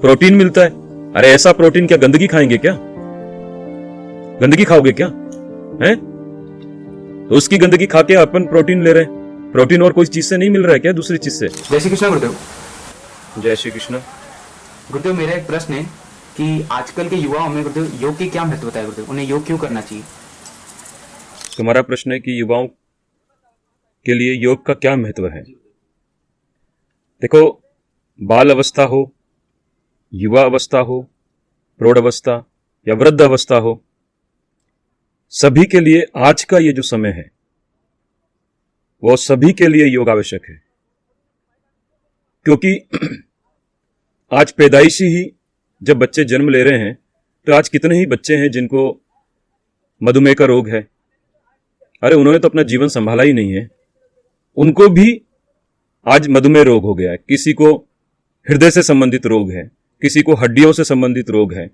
Protein मिलता है। अरे ऐसा प्रोटीन क्या गंदगी खाएंगे क्या? गंदगी खाओगे क्या? हैं? तो उसकी गंदगी खा के अपन प्रोटीन ले रहे हैं। प्रोटीन और कोई चीज से नहीं मिल रहा है क्या? दूसरी चीज से। जय श्री कृष्ण गुरुदेव। जय श्री कृष्ण। गुरुदेव, मेरा एक प्रश्न है कि आजकल के युवाओं में गुरुदेव योग की क्या महत्वता है? गुरुदेव, उन्हें योग क्यों करना चाहिए? तुम्हारा प्रश्न है कि युवाओं के लिए योग का क्या महत्व है। देखो, बाल अवस्था हो, युवा अवस्था हो, प्रौढ़ अवस्था या वृद्ध अवस्था हो, सभी के लिए आज का ये जो समय है वो सभी के लिए योग आवश्यक है। क्योंकि आज पैदाइशी ही जब बच्चे जन्म ले रहे हैं तो आज कितने ही बच्चे हैं जिनको मधुमेह का रोग है। अरे उन्होंने तो अपना जीवन संभाला ही नहीं है, उनको भी आज मधुमेह रोग हो गया है। किसी को हृदय से संबंधित रोग है, किसी को हड्डियों से संबंधित रोग है।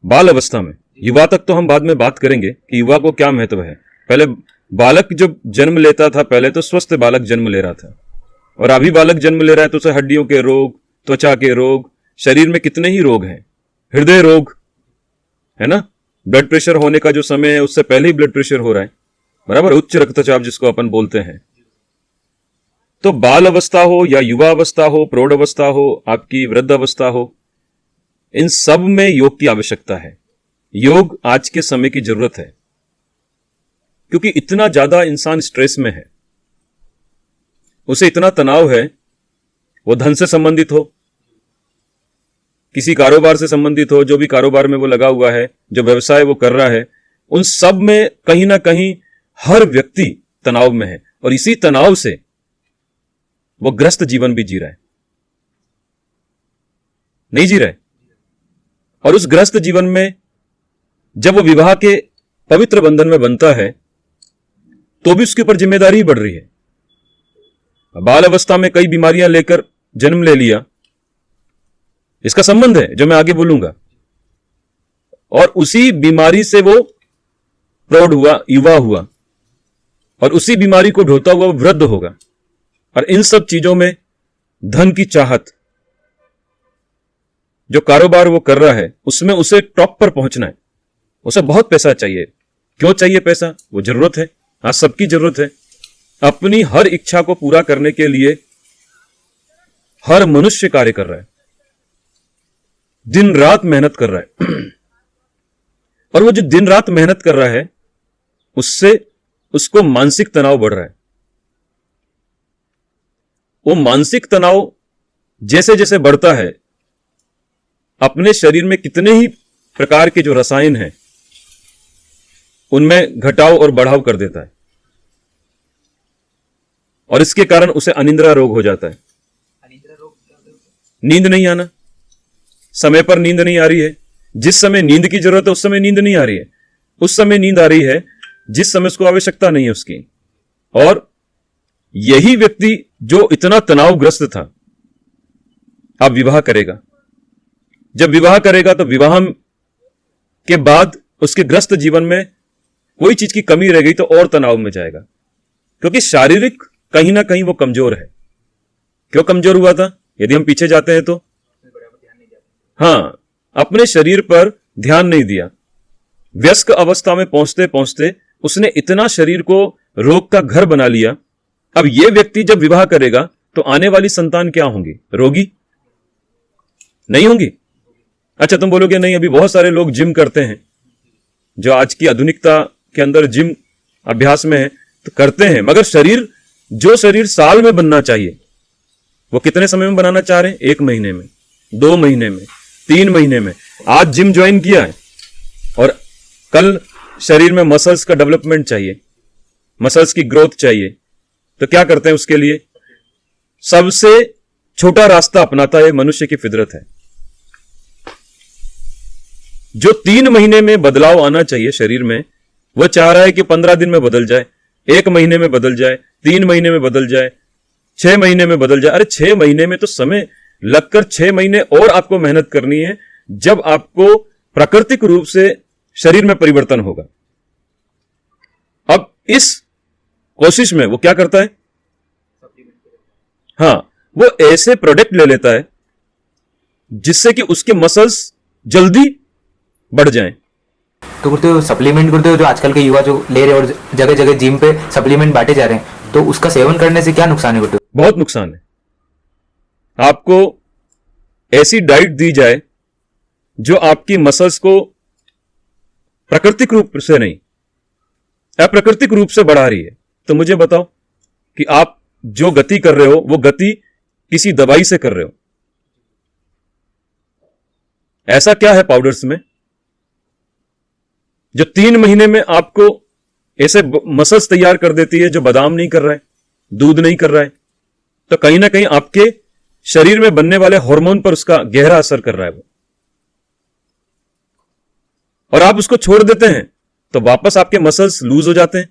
बाल अवस्था में, युवा तक तो हम बाद में बात करेंगे कि युवा को क्या महत्व है। पहले बालक जब जन्म लेता था, पहले तो स्वस्थ बालक जन्म ले रहा था, और अभी बालक जन्म ले रहा है तो उसे हड्डियों के रोग, त्वचा के रोग, शरीर में कितने ही रोग हैं, हृदय रोग है ना। ब्लड प्रेशर होने का जो समय है उससे पहले ही ब्लड प्रेशर हो रहा है, बराबर, उच्च रक्तचाप जिसको अपन बोलते हैं। तो बाल अवस्था हो या युवा अवस्था हो, प्रौढ़ अवस्था हो, आपकी वृद्ध अवस्था हो, इन सब में योग की आवश्यकता है। योग आज के समय की जरूरत है, क्योंकि इतना ज्यादा इंसान स्ट्रेस में है, उसे इतना तनाव है, वो धन से संबंधित हो, किसी कारोबार से संबंधित हो, जो भी कारोबार में वो लगा हुआ है, जो व्यवसाय वो कर रहा है, उन सब में कहीं ना कहीं हर व्यक्ति तनाव में है, और इसी तनाव से वो ग्रस्त जीवन भी जी रहा है, नहीं जी रहा है। और उस ग्रस्त जीवन में जब वो विवाह के पवित्र बंधन में बनता है तो भी उसके ऊपर जिम्मेदारी बढ़ रही है। बाल अवस्था में कई बीमारियां लेकर जन्म ले लिया, इसका संबंध है जो मैं आगे बोलूंगा, और उसी बीमारी से वो प्रौढ़ हुआ, युवा हुआ, और उसी बीमारी को ढोता हुआ वो वृद्ध होगा। और इन सब चीजों में धन की चाहत, जो कारोबार वो कर रहा है उसमें उसे टॉप पर पहुंचना है, उसे बहुत पैसा चाहिए। क्यों चाहिए पैसा? वो जरूरत है, आज सबकी जरूरत है। अपनी हर इच्छा को पूरा करने के लिए हर मनुष्य कार्य कर रहा है, दिन रात मेहनत कर रहा है। और वो जो दिन रात मेहनत कर रहा है उससे उसको मानसिक तनाव बढ़ रहा है। वो मानसिक तनाव जैसे जैसे बढ़ता है, अपने शरीर में कितने ही प्रकार के जो रसायन हैं उनमें घटाव और बढ़ाव कर देता है, और इसके कारण उसे अनिद्रा रोग हो जाता है। नींद नहीं आना, समय पर नींद नहीं आ रही है, जिस समय नींद की जरूरत है उस समय नींद नहीं आ रही है, उस समय नींद आ रही है जिस समय उसको आवश्यकता नहीं है उसकी। और यही व्यक्ति जो इतना तनावग्रस्त था, अब विवाह करेगा। जब विवाह करेगा तो विवाह के बाद उसके ग्रस्त जीवन में कोई चीज की कमी रह गई तो और तनाव में जाएगा, क्योंकि शारीरिक कहीं ना कहीं वो कमजोर है। क्यों कमजोर हुआ था? यदि हम पीछे जाते हैं तो हाँ, अपने शरीर पर ध्यान नहीं दिया। व्यस्क अवस्था में पहुंचते पहुंचते उसने इतना शरीर को रोग का घर बना लिया। अब यह व्यक्ति जब विवाह करेगा तो आने वाली संतान क्या होंगी? रोगी नहीं होंगी। अच्छा, तुम बोलोगे नहीं, अभी बहुत सारे लोग जिम करते हैं, जो आज की आधुनिकता के अंदर जिम अभ्यास में है तो करते हैं, मगर शरीर, जो शरीर साल में बनना चाहिए वो कितने समय में बनाना चाह रहे हैं? 1 महीने में, 2 महीने में, 3 महीने में। आज जिम ज्वाइन किया है और कल शरीर में मसल्स का डेवलपमेंट चाहिए, मसल्स की ग्रोथ चाहिए, तो क्या करते हैं उसके लिए? सबसे छोटा रास्ता अपनाता है। मनुष्य की फितरत है। जो 3 महीने में बदलाव आना चाहिए शरीर में, वह चाह रहा है कि 15 दिन में बदल जाए, 1 महीने में बदल जाए, 3 महीने में बदल जाए, 6 महीने में बदल जाए। अरे 6 महीने में तो समय लगकर 6 महीने और आपको मेहनत करनी है, जब आपको प्राकृतिक रूप से शरीर में परिवर्तन होगा। अब इस कोशिश में वो क्या करता है? हाँ, वो ऐसे प्रोडक्ट ले लेता है जिससे कि उसके मसल्स जल्दी बढ़ जाएं। तो गुरुदेव सप्लीमेंट गुरुदेव जो आजकल के युवा जो ले रहे हैं और जगह जगह जिम पे सप्लीमेंट बांटे जा रहे हैं, तो उसका सेवन करने से क्या नुकसान है गुरुदेव? बहुत नुकसान है। आपको ऐसी डाइट दी जाए जो आपकी मसल्स को प्राकृतिक रूप से नहीं, अप्राकृतिक रूप से बढ़ा रही है, तो मुझे बताओ कि आप जो गति कर रहे हो वो गति किसी दवाई से कर रहे हो। ऐसा क्या है पाउडर्स में जो 3 महीने में आपको ऐसे मसल्स तैयार कर देती है जो बादाम नहीं कर रहा है, दूध नहीं कर रहा है? तो कहीं ना कहीं आपके शरीर में बनने वाले हार्मोन पर उसका गहरा असर कर रहा है वो, और आप उसको छोड़ देते हैं तो वापस आपके मसल्स लूज हो जाते हैं,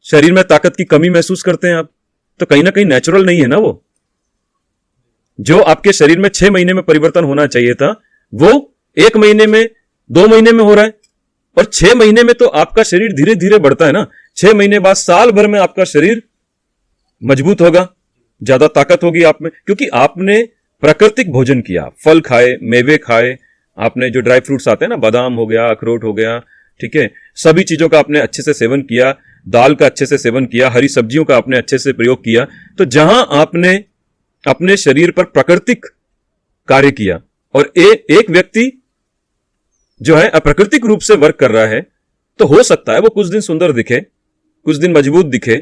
शरीर में ताकत की कमी महसूस करते हैं आप। तो कहीं ना कहीं नेचुरल नहीं है ना वो। जो आपके शरीर में 6 महीने में परिवर्तन होना चाहिए था वो 1 महीने में, 2 महीने में हो रहा है। और 6 महीने में तो आपका शरीर धीरे धीरे बढ़ता है ना। 6 महीने बाद साल भर में आपका शरीर मजबूत होगा, ज्यादा ताकत होगी आप में, क्योंकि आपने प्राकृतिक भोजन किया, फल खाए, मेवे खाए, आपने जो ड्राई फ्रूट्स आते हैं ना, बादाम हो गया, अखरोट हो गया, ठीक है, सभी चीजों का आपने अच्छे से सेवन किया, दाल का अच्छे से सेवन किया, हरी सब्जियों का आपने अच्छे से प्रयोग किया। तो जहां आपने अपने शरीर पर प्राकृतिक कार्य किया और एक व्यक्ति जो है अप्राकृतिक रूप से वर्क कर रहा है, तो हो सकता है वो कुछ दिन सुंदर दिखे, कुछ दिन मजबूत दिखे,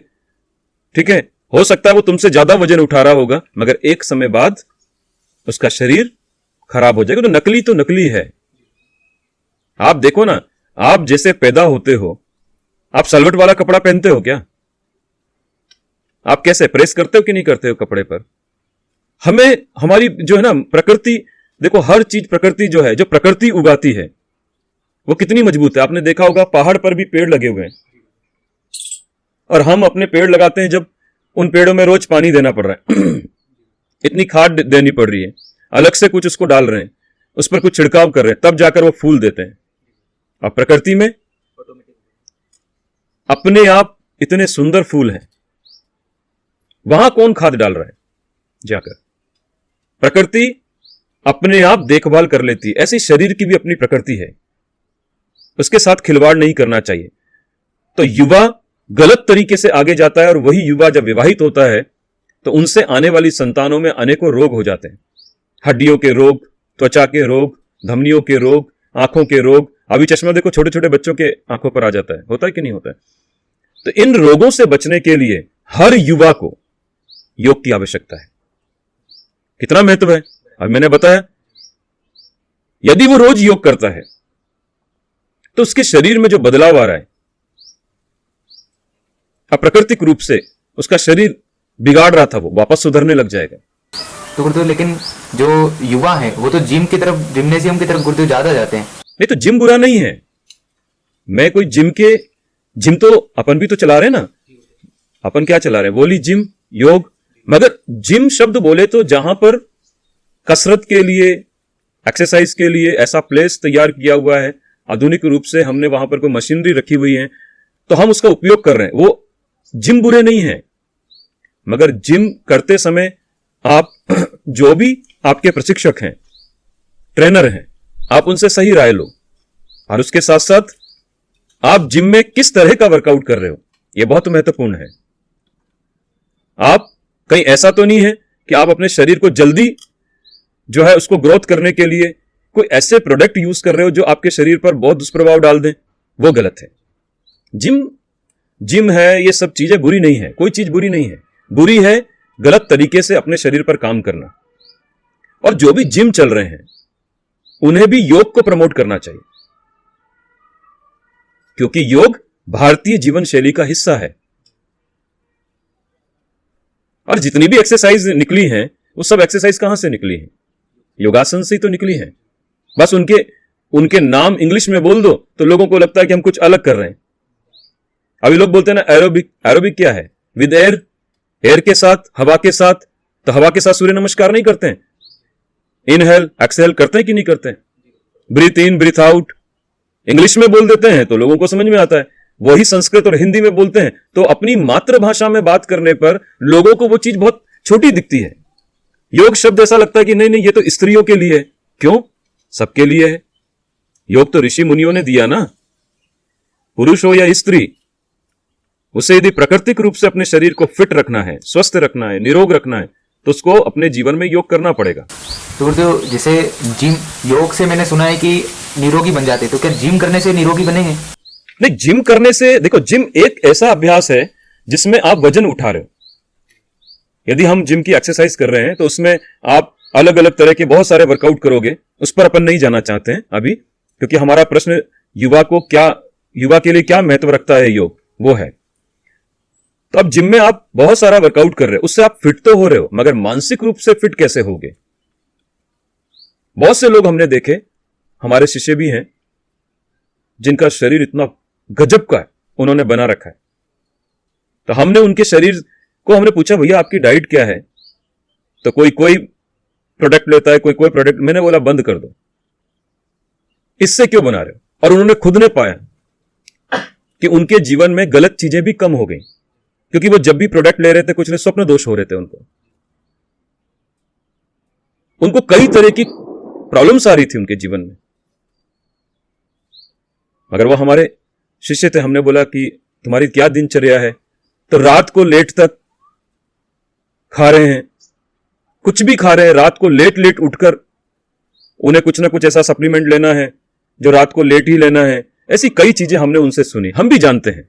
ठीक है, हो सकता है वो तुमसे ज्यादा वजन उठा रहा होगा, मगर एक समय बाद उसका शरीर खराब हो जाएगा। तो नकली है। आप देखो ना, आप जैसे पैदा होते हो, आप सलवट वाला कपड़ा पहनते हो क्या? आप कैसे प्रेस करते हो कि नहीं करते हो कपड़े पर? हमें हमारी जो है ना प्रकृति, देखो हर चीज प्रकृति जो है, जो प्रकृति उगाती है वो कितनी मजबूत है। आपने देखा होगा पहाड़ पर भी पेड़ लगे हुए हैं, और हम अपने पेड़ लगाते हैं जब उन पेड़ों में रोज पानी देना पड़ रहा है इतनी खाद देनी पड़ रही है, अलग से कुछ उसको डाल रहे हैं, उस पर कुछ छिड़काव कर रहे हैं, तब जाकर वो फूल देते हैं। अब प्रकृति में अपने आप इतने सुंदर फूल हैं, वहां कौन खाद डाल रहा है? जाकर प्रकृति अपने आप देखभाल कर लेती है। ऐसी शरीर की भी अपनी प्रकृति है, उसके साथ खिलवाड़ नहीं करना चाहिए। तो युवा गलत तरीके से आगे जाता है, और वही युवा जब विवाहित होता है तो उनसे आने वाली संतानों में अनेकों रोग हो जाते हैं, हड्डियों के रोग, त्वचा के रोग, धमनियों के रोग, आंखों के रोग। अभी चश्मा देखो छोटे छोटे बच्चों के आंखों पर आ जाता है, होता है कि नहीं होता है? तो इन रोगों से बचने के लिए हर युवा को योग की आवश्यकता है। कितना महत्व है अब मैंने बताया। यदि वो रोज योग करता है तो उसके शरीर में जो बदलाव आ रहा है, अप्राकृतिक रूप से उसका शरीर बिगाड़ रहा था वो वापस सुधरने लग जाएगा। तो गुरुदेव लेकिन जो युवा है वो तो जिम की तरफ, जिम्नेशियम की तरफ गुरुदेव ज्यादा जाते हैं। नहीं तो जिम बुरा नहीं है। मैं कोई जिम तो अपन भी तो चला रहे हैं ना। अपन क्या चला रहे हैं? बोली जिम, योग। मगर जिम शब्द बोले तो जहां पर कसरत के लिए, एक्सरसाइज के लिए ऐसा प्लेस तैयार किया हुआ है, आधुनिक रूप से हमने वहां पर कोई मशीनरी रखी हुई है, तो हम उसका उपयोग कर रहे हैं, वो जिम बुरे नहीं है। मगर जिम करते समय आप जो भी आपके प्रशिक्षक हैं, ट्रेनर हैं, आप उनसे सही राय लो, और उसके साथ साथ आप जिम में किस तरह का वर्कआउट कर रहे हो, यह बहुत महत्वपूर्ण है। आप कहीं ऐसा तो नहीं है कि आप अपने शरीर को जल्दी जो है उसको ग्रोथ करने के लिए कोई ऐसे प्रोडक्ट यूज कर रहे हो जो आपके शरीर पर बहुत दुष्प्रभाव डाल दें, वो गलत है। जिम है, ये सब चीजें बुरी नहीं है, कोई चीज बुरी नहीं है। बुरी है गलत तरीके से अपने शरीर पर काम करना। और जो भी जिम चल रहे हैं उन्हें भी योग को प्रमोट करना चाहिए, क्योंकि योग भारतीय जीवन शैली का हिस्सा है। और जितनी भी एक्सरसाइज निकली हैं वो सब एक्सरसाइज कहां से निकली हैं? योगासन से ही तो निकली हैं। बस उनके नाम इंग्लिश में बोल दो तो लोगों को लगता है कि हम कुछ अलग कर रहे हैं। अभी लोग बोलते हैं ना एरोबिक। एरोबिक क्या है? विद एयर, एयर के साथ, हवा के साथ। तो हवा के साथ सूर्य नमस्कार नहीं करते हैं? इनहेल एक्सहेल करते हैं कि नहीं करते हैं? ब्रीथ इन ब्रीथ आउट इंग्लिश में बोल देते हैं तो लोगों को समझ में आता है। वही संस्कृत और हिंदी में बोलते हैं तो अपनी मातृभाषा में बात करने पर लोगों को वो चीज बहुत छोटी दिखती है। योग शब्द ऐसा लगता है कि नहीं नहीं, ये तो स्त्रियों के लिए है। क्यों? सबके लिए है। योग तो ऋषि मुनियों ने दिया ना। पुरुष हो या स्त्री, उसे यदि प्राकृतिक रूप से अपने शरीर को फिट रखना है, स्वस्थ रखना है, निरोग रखना है, तो उसको अपने जीवन में योग करना पड़ेगा। तो गुरुदेव, जैसे जिम, योग से मैंने सुना है कि निरोगी बन जाते, तो क्या जिम करने से निरोगी बनेंगे? नहीं, जिम करने से, देखो, जिम एक ऐसा अभ्यास है जिसमें आप वजन उठा रहे हो। यदि हम जिम की एक्सरसाइज कर रहे हैं तो उसमें आप अलग अलग तरह के बहुत सारे वर्कआउट करोगे। उस पर अपन नहीं जाना चाहते हैं अभी, क्योंकि हमारा प्रश्न युवा के लिए क्या महत्व रखता है योग, वो है। तो अब जिम में आप बहुत सारा वर्कआउट कर रहे हो, उससे आप फिट तो हो रहे हो, मगर मानसिक रूप से फिट कैसे होगे? बहुत से लोग हमने देखे, हमारे शिष्य भी हैं, जिनका शरीर इतना गजब का है, उन्होंने बना रखा है। तो हमने उनके शरीर को हमने पूछा, भैया आपकी डाइट क्या है? तो कोई प्रोडक्ट लेता है, कोई प्रोडक्ट। मैंने बोला बंद कर दो, इससे क्यों बना रहे हो? और उन्होंने खुद ने पाया कि उनके जीवन में गलत चीजें भी कम हो गई, क्योंकि वो जब भी प्रोडक्ट ले रहे थे, कुछ स्वप्न दोष हो रहे थे उनको कई तरह की प्रॉब्लम्स आ रही थी उनके जीवन में। मगर वो हमारे शिष्य थे। हमने बोला कि तुम्हारी क्या दिनचर्या है? तो रात को लेट तक खा रहे हैं, कुछ भी खा रहे हैं, रात को लेट उठकर उन्हें कुछ ना कुछ ऐसा सप्लीमेंट लेना है जो रात को लेट ही लेना है। ऐसी कई चीजें हमने उनसे सुनी, हम भी जानते हैं।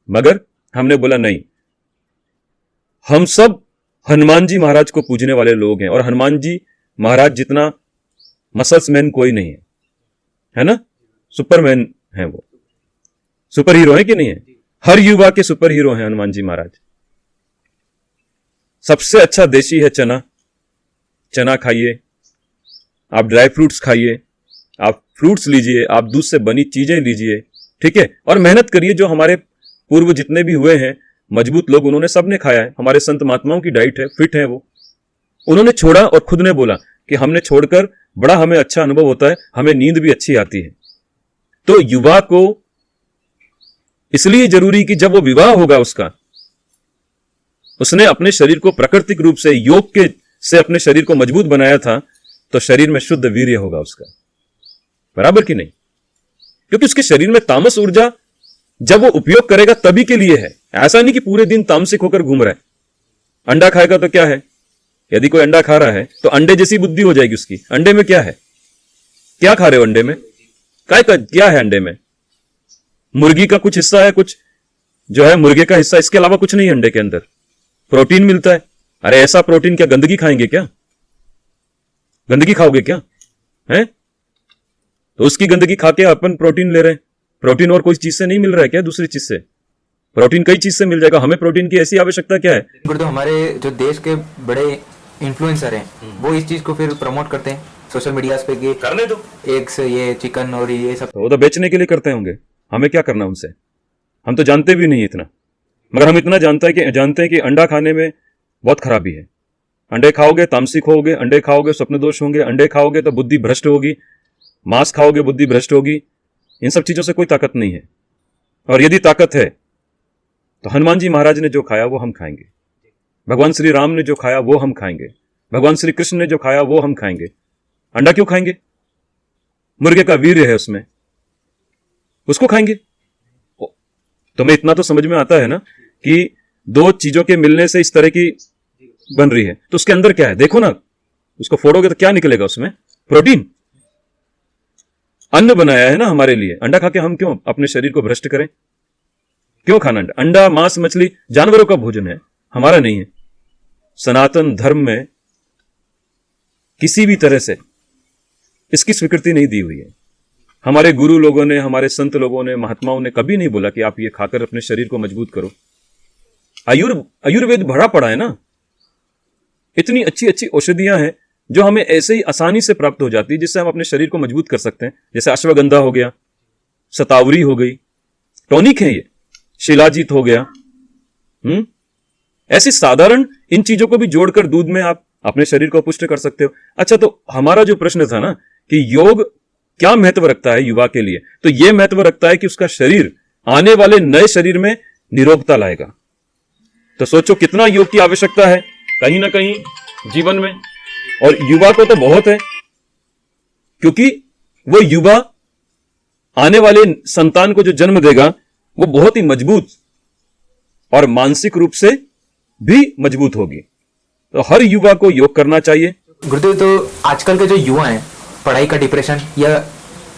मगर हमने बोला नहीं, हम सब हनुमान जी महाराज को पूजने वाले लोग हैं, और हनुमान जी महाराज जितना मसल्स मैन कोई नहीं है ना? सुपरमैन है वो, सुपर हीरो है कि नहीं है? हर युवा के सुपर हीरो हैं हनुमान जी महाराज। सबसे अच्छा देशी है चना। चना खाइए, आप ड्राई फ्रूट्स खाइए, आप फ्रूट्स लीजिए, आप दूध से बनी चीजें लीजिए, ठीक है? और मेहनत करिए। जो हमारे पूर्व जितने भी हुए हैं मजबूत लोग, उन्होंने सबने खाया है। हमारे संत महात्माओं की डाइट है, फिट है वो। उन्होंने छोड़ा और खुद ने बोला कि हमने छोड़कर बड़ा हमें अच्छा अनुभव होता है, हमें नींद भी अच्छी आती है। तो युवा को इसलिए जरूरी कि जब वो विवाह होगा उसने अपने शरीर को प्राकृतिक रूप से योग के से अपने शरीर को मजबूत बनाया था, तो शरीर में शुद्ध वीर्य होगा उसका, बराबर कि नहीं? क्योंकि उसके शरीर में तामस ऊर्जा जब वो उपयोग करेगा तभी के लिए है। ऐसा नहीं कि पूरे दिन तामसिक होकर घूम रहा है। अंडा खाएगा तो क्या है? यदि कोई अंडा खा रहा है तो अंडे जैसी बुद्धि हो जाएगी उसकी। अंडे में क्या है? क्या खा रहे हो अंडे में? क्या है अंडे में? मुर्गी का कुछ हिस्सा है, कुछ जो है मुर्गे का हिस्सा, इसके अलावा कुछ नहीं है अंडे के अंदर। प्रोटीन मिलता है। अरे ऐसा प्रोटीन, क्या गंदगी खाएंगे? क्या गंदगी खाओगे क्या है? तो उसकी गंदगी खा के अपन प्रोटीन ले रहे हैं। प्रोटीन और कोई चीज से नहीं मिल रहा है क्या? दूसरी चीज से प्रोटीन कई चीज से मिल जाएगा। हमें प्रोटीन की ऐसी आवश्यकता क्या है? गुरुदेव, हमारे जो देश के बड़े इन्फ्लुएंसर हैं, वो इस चीज को फिर प्रमोट करते हैं सोशल मीडिया पे कि करने दो, एग्स, ये चिकन और ये सब। तो वो तो बेचने के लिए करते होंगे। हमें क्या करना उनसे? हम तो जानते भी नहीं इतना। मगर हम इतना जानते हैं कि अंडा खाने में बहुत खराबी है। अंडे खाओगे तामसिक होगे, अंडे खाओगे स्वप्न दोष होंगे, अंडे खाओगे तो बुद्धि भ्रष्ट होगी, मांस खाओगे बुद्धि भ्रष्ट होगी। इन सब चीजों से कोई ताकत नहीं है। और यदि ताकत है तो हनुमान जी महाराज ने जो खाया वो हम खाएंगे, भगवान श्री राम ने जो खाया वो हम खाएंगे, भगवान श्री कृष्ण ने जो खाया वो हम खाएंगे। अंडा क्यों खाएंगे? मुर्गे का वीर्य है उसमें, उसको खाएंगे। तो मैं इतना तो समझ में आता है ना कि दो चीजों के मिलने से इस तरह की बन रही है, तो उसके अंदर क्या है देखो ना। उसको फोड़ोगे तो क्या निकलेगा उसमें? प्रोटीन। अन्न बनाया है ना हमारे लिए। अंडा खा के हम क्यों अपने शरीर को भ्रष्ट करें? क्यों खाना अंडा? अंडा, मांस, मछली जानवरों का भोजन है, हमारा नहीं है। सनातन धर्म में किसी भी तरह से इसकी स्वीकृति नहीं दी हुई है। हमारे गुरु लोगों ने, हमारे संत लोगों ने, महात्माओं ने कभी नहीं बोला कि आप ये खाकर अपने शरीर को मजबूत करो। आयुर्वेद भरा पड़ा है ना। इतनी अच्छी अच्छी औषधियां हैं जो हमें ऐसे ही आसानी से प्राप्त हो जाती है, जिससे हम अपने शरीर को मजबूत कर सकते हैं। जैसे अश्वगंधा हो गया, शतावरी हो गई, टॉनिक है ये, शिलाजीत हो गया। ऐसी साधारण इन चीजों को भी जोड़कर दूध में आप अपने शरीर को पुष्ट कर सकते हो। अच्छा, तो हमारा जो प्रश्न था ना कि योग क्या महत्व रखता है युवा के लिए, तो यह महत्व रखता है कि उसका शरीर आने वाले नए शरीर में निरोगता लाएगा। तो सोचो कितना योग की आवश्यकता है कहीं ना कहीं जीवन में। और युवा को तो बहुत है, क्योंकि वो युवा आने वाले संतान को जो जन्म देगा वो बहुत ही मजबूत और मानसिक रूप से भी मजबूत होगी। तो हर युवा को योग करना चाहिए। गुरुदेव, तो आजकल के जो युवा हैं, पढ़ाई का डिप्रेशन या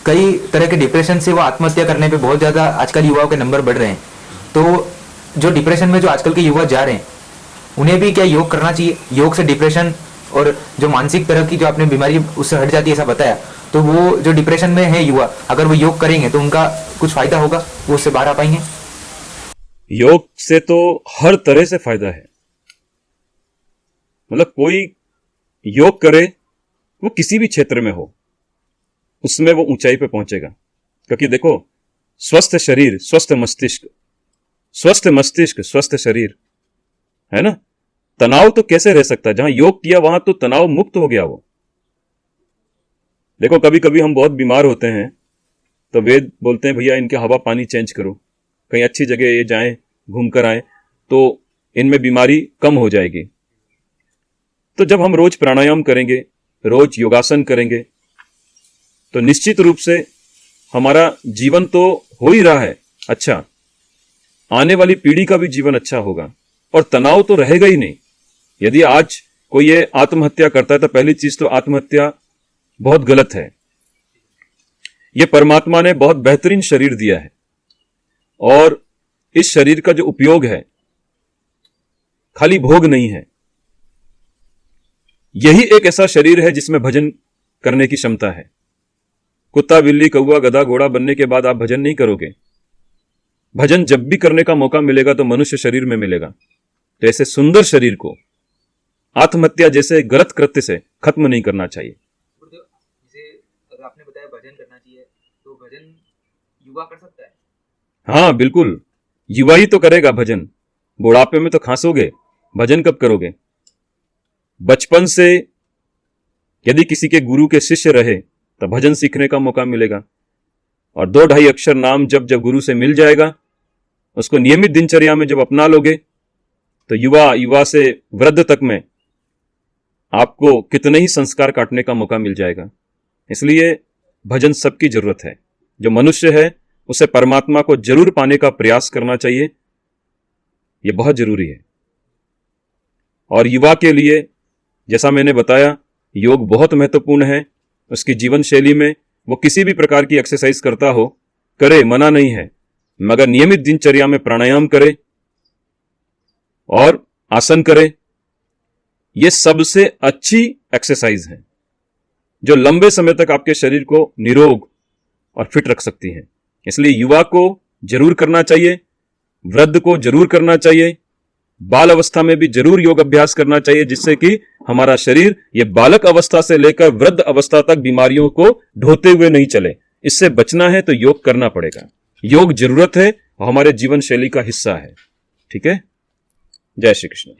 कई तरह के डिप्रेशन से वो आत्महत्या करने पे बहुत ज़्यादा आजकल युवाओं के नंबर बढ़ रहे हैं। तो जो डिप्रेशन में जो आजकल के युवा जा रहे हैं, उन्हें भी क्या योग करना चाहिए? योग से डिप्रेशन और जो मानसिक तरह की जो आपने बीमारी उससे हट जाती है ऐसा बताया, तो वो जो डिप्रेशन में है युवा, अगर वो योग करेंगे तो उनका कुछ फायदा होगा, वो उससे बाहर आ पाएंगे? योग से तो हर तरह से फायदा है। मतलब कोई योग करे, वो किसी भी क्षेत्र में हो, उसमें वो ऊंचाई पे पहुंचेगा। क्योंकि देखो, स्वस्थ शरीर स्वस्थ मस्तिष्क, स्वस्थ मस्तिष्क स्वस्थ शरीर, है ना। तनाव तो कैसे रह सकता है? जहां योग किया वहां तो तनाव मुक्त हो गया वो। देखो, कभी कभी हम बहुत बीमार होते हैं तो वेद बोलते हैं भैया इनके हवा पानी चेंज करो, कहीं अच्छी जगह ये जाएं, घूम कर आए तो इनमें बीमारी कम हो जाएगी। तो जब हम रोज प्राणायाम करेंगे, रोज योगासन करेंगे, तो निश्चित रूप से हमारा जीवन तो हो ही रहा है अच्छा, आने वाली पीढ़ी का भी जीवन अच्छा होगा और तनाव तो रहेगा ही नहीं। यदि आज कोई ये आत्महत्या करता है तो पहली चीज तो आत्महत्या बहुत गलत है। ये परमात्मा ने बहुत बेहतरीन शरीर दिया है और इस शरीर का जो उपयोग है खाली भोग नहीं है। यही एक ऐसा शरीर है जिसमें भजन करने की क्षमता है। कुत्ता बिल्ली कौवा गधा घोड़ा बनने के बाद आप भजन नहीं करोगे। भजन जब भी करने का मौका मिलेगा तो मनुष्य शरीर में मिलेगा। तो ऐसे सुंदर शरीर को आत्महत्या जैसे गलत कृत्य से खत्म नहीं करना चाहिए। जैसे अगर आपने बताया भजन करना चाहिए, तो भजन युवा कर सकता है? हाँ बिल्कुल, युवा ही तो करेगा भजन। बुढ़ापे में तो खांसोगे, भजन कब करोगे? बचपन से यदि किसी के गुरु के शिष्य रहे तो भजन सीखने का मौका मिलेगा। और 2-2.5 अक्षर नाम जब गुरु से मिल जाएगा, उसको नियमित दिनचर्या में जब अपना लोगे तो युवा से वृद्ध तक में आपको कितने ही संस्कार काटने का मौका मिल जाएगा। इसलिए भजन सबकी जरूरत है। जो मनुष्य है उसे परमात्मा को जरूर पाने का प्रयास करना चाहिए, यह बहुत जरूरी है। और युवा के लिए जैसा मैंने बताया, योग बहुत महत्वपूर्ण है। उसकी जीवन शैली में वो किसी भी प्रकार की एक्सरसाइज करता हो, करे, मना नहीं है, मगर नियमित दिनचर्या में प्राणायाम करे और आसन करे। ये सबसे अच्छी एक्सरसाइज है जो लंबे समय तक आपके शरीर को निरोग और फिट रख सकती है। इसलिए युवा को जरूर करना चाहिए, वृद्ध को जरूर करना चाहिए, बाल अवस्था में भी जरूर योग अभ्यास करना चाहिए, जिससे कि हमारा शरीर ये बालक अवस्था से लेकर वृद्ध अवस्था तक बीमारियों को ढोते हुए नहीं चले। इससे बचना है तो योग करना पड़ेगा। योग जरूरत है और हमारे जीवन शैली का हिस्सा है। ठीक है, जय श्री कृष्ण।